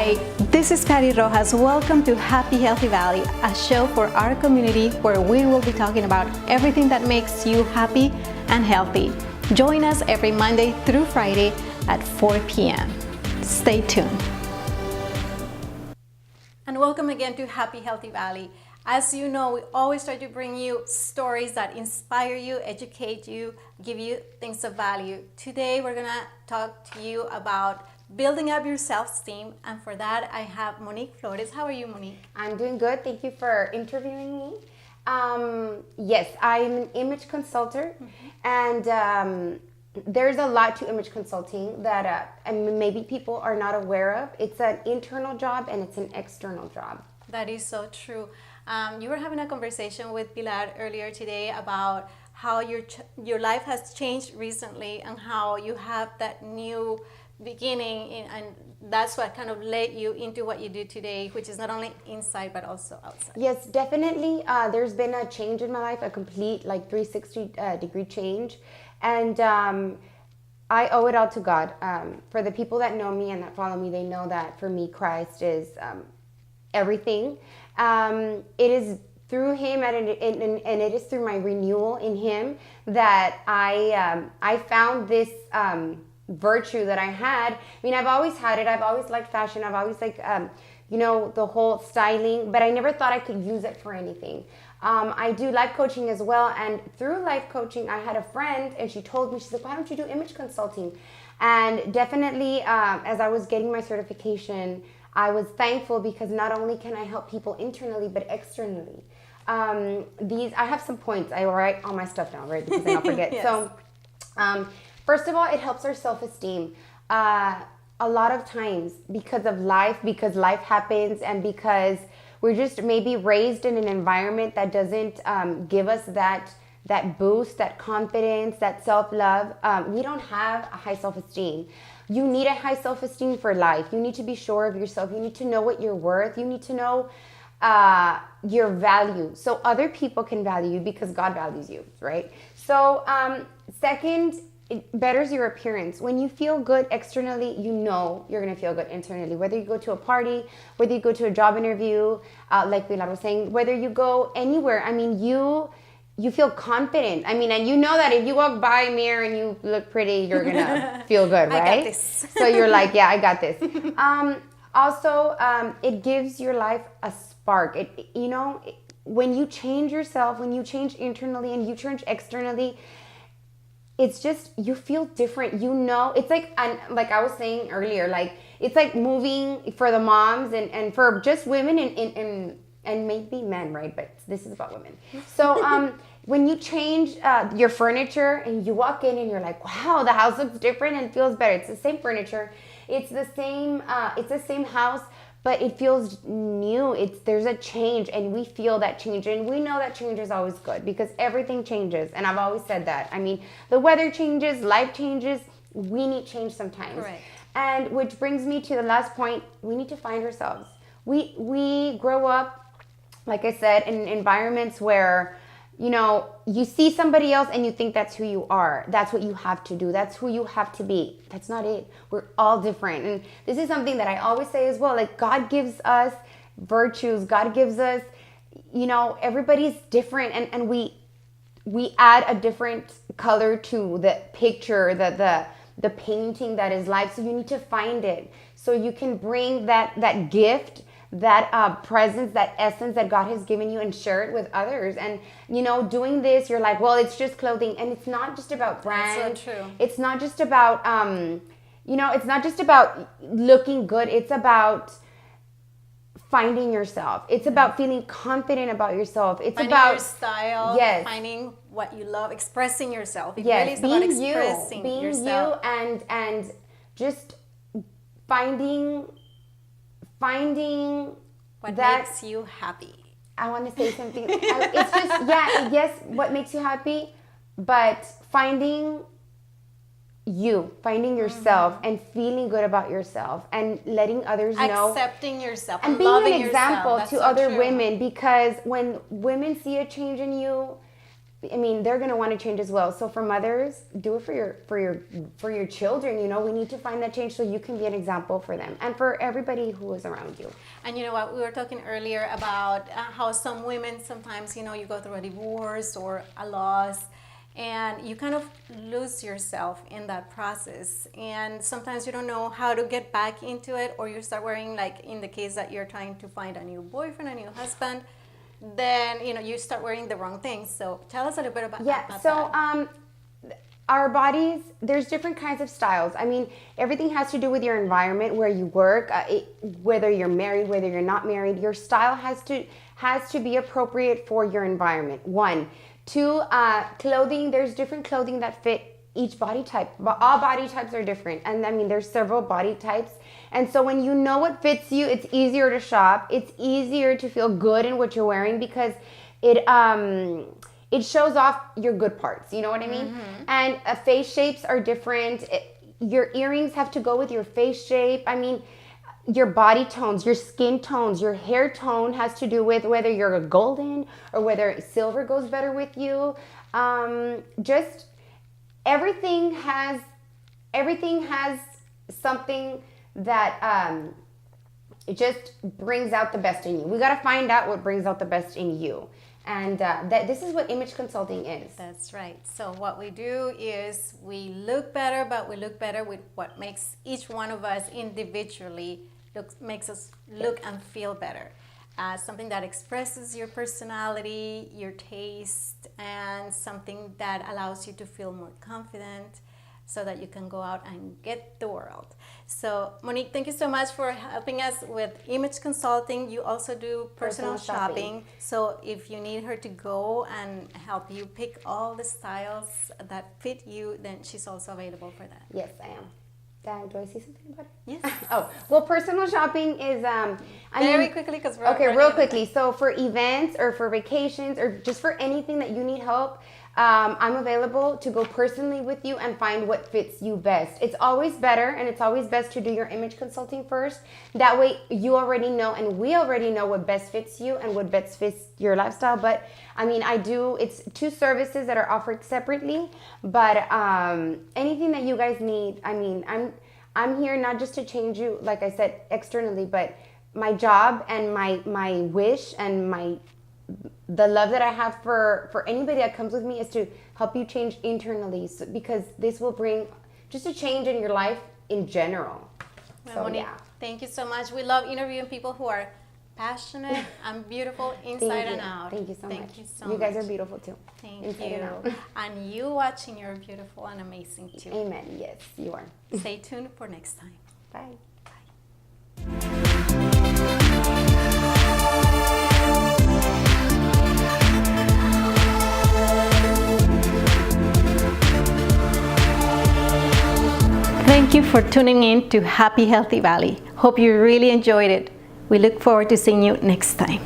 Hi, this is Patty Rojas. Welcome to Happy Healthy Valley, a show for our community where we will be talking about everything that makes you happy and healthy. Join us every Monday through Friday at 4 p.m. Stay tuned. And welcome again to Happy Healthy Valley. As you know, we always try to bring you stories that inspire you, educate you, give you things of value. Today, we're gonna talk to you about building up your self-esteem, and for that I have Monique Flores. How are you, Monique? I'm doing good. Thank you for interviewing me. Yes, I'm an image consultant, and there's a lot to image consulting that and maybe people are not aware of. It's an internal job and it's an external job. That is so true. You were having a conversation with Pilar earlier today about how your life has changed recently and how you have that new beginning, and that's what kind of led you into what you do today, which is not only inside but also outside. Yes, definitely. There's been a change in my life, a complete 360 degree change, and I owe it all to God. For the people that know me and that follow me, they know that for me, Christ is everything. It is through Him and it is through my renewal in Him that I found this virtue that I had. I mean, I've always had it. I've always liked fashion. I've always liked, the whole styling, but I never thought I could use it for anything. I do life coaching as well. And through life coaching, I had a friend and she told me, she's like, why don't you do image consulting? And definitely, as I was getting my certification, I was thankful because not only can I help people internally, but externally. I have some points. I write all my stuff down, right? Because I don't forget. Yes. So, first of all, it helps our self-esteem. A lot of times because life happens, and because we're just maybe raised in an environment that doesn't give us that boost, that confidence, that self-love. We don't have a high self-esteem. You need a high self-esteem for life. You need to be sure of yourself. You need to know what you're worth. You need to know your value, so other people can value you because God values you, right? So second, it betters your appearance. When you feel good externally, you know you're going to feel good internally. Whether you go to a party, whether you go to a job interview, like Pilar was saying, whether you go anywhere, I mean, you feel confident. I mean, and you know that if you walk by a mirror and you look pretty, you're going to feel good, right? I got this. So you're like, yeah, I got this. Also, it gives your life a spark. When you change yourself, when you change internally and you change externally, it's just, you feel different. It's like I was saying earlier, it's like moving for the moms and for just women and maybe men, right? But this is about women. So when you change your furniture and you walk in and you're like, wow, the house looks different and feels better. It's the same furniture. It's the same house, but it feels new. There's a change, and we feel that change, and we know that change is always good because everything changes, and I've always said that. I mean, the weather changes, life changes, we need change sometimes. Right. And which brings me to the last point, we need to find ourselves. We grow up, like I said, in environments where, you see somebody else and you think that's who you are. That's what you have to do. That's who you have to be. That's not it. We're all different. And this is something that I always say as well. Like, God gives us virtues. God gives us, everybody's different. And we add a different color to the picture, the painting that is life. So you need to find it. So you can bring that gift, that presence, that essence that God has given you, and share it with others. And doing this, you're like, well, it's just clothing, and it's not just about brand. So true. It's not just about it's not just about looking good. It's about finding yourself. It's about feeling confident about yourself. It's finding about your style. Yes. Finding what you love, expressing yourself. It yes, really is about expressing being yourself. you, and just finding what that makes you happy. I want to say something. It's just, yes, what makes you happy, but finding yourself and feeling good about yourself and letting others know. Accepting yourself and being an example to other women, because when women see a change in you, I mean, they're gonna want to change as well. So for mothers, do it for your children. You know, we need to find that change so you can be an example for them and for everybody who is around you. And you know what, we were talking earlier about how some women sometimes, you know, you go through a divorce or a loss, and you kind of lose yourself in that process, and sometimes you don't know how to get back into it, or you start worrying, like in the case that you're trying to find a new boyfriend, a new husband, then you know you start wearing the wrong things. So tell us a little bit about that. Our bodies, there's different kinds of styles. I mean, everything has to do with your environment, where you work, whether you're married, whether you're not married. Your style has to be appropriate for your environment. 1, 2, clothing. There's different clothing that fit each body type. All body types are different, and I mean there's several body types. And so when you know what fits you, it's easier to shop. It's easier to feel good in what you're wearing because it shows off your good parts. You know what I mean? Mm-hmm. And face shapes are different. Your earrings have to go with your face shape. I mean, your body tones, your skin tones, your hair tone has to do with whether you're a golden or whether silver goes better with you. Just everything has something that it just brings out the best in you. We got to find out what brings out the best in you. And this is what image consulting is. That's right. So what we do is we look better, but we look better with what makes each one of us individually makes us look and feel better. Something that expresses your personality, your taste, and something that allows you to feel more confident so that you can go out and get the world. So Monique, thank you so much for helping us with image consulting. You also do personal shopping. So if you need her to go and help you pick all the styles that fit you, then she's also available for that. Yes, I am. Do I see something about it? Yes. Oh, well, personal shopping is very quickly, because we're okay, real quickly. So for events or for vacations or just for anything that you need help, I'm available to go personally with you and find what fits you best. It's always better, and it's always best to do your image consulting first. That way you already know, and we already know what best fits you and what best fits your lifestyle. But I mean, it's 2 services that are offered separately, but anything that you guys need, I mean, I'm here not just to change you, like I said, externally, but my job and my wish and the love that I have for anybody that comes with me is to help you change internally, because this will bring just a change in your life in general. Well, Monique, thank you so much. We love interviewing people who are passionate and beautiful inside and out. Thank you so much. Thank you so much. You guys are beautiful too. Thank you. And you watching, you're beautiful and amazing too. Amen. Yes, you are. Stay tuned for next time. Bye. Thank you for tuning in to Happy Healthy Valley. Hope you really enjoyed it. We look forward to seeing you next time.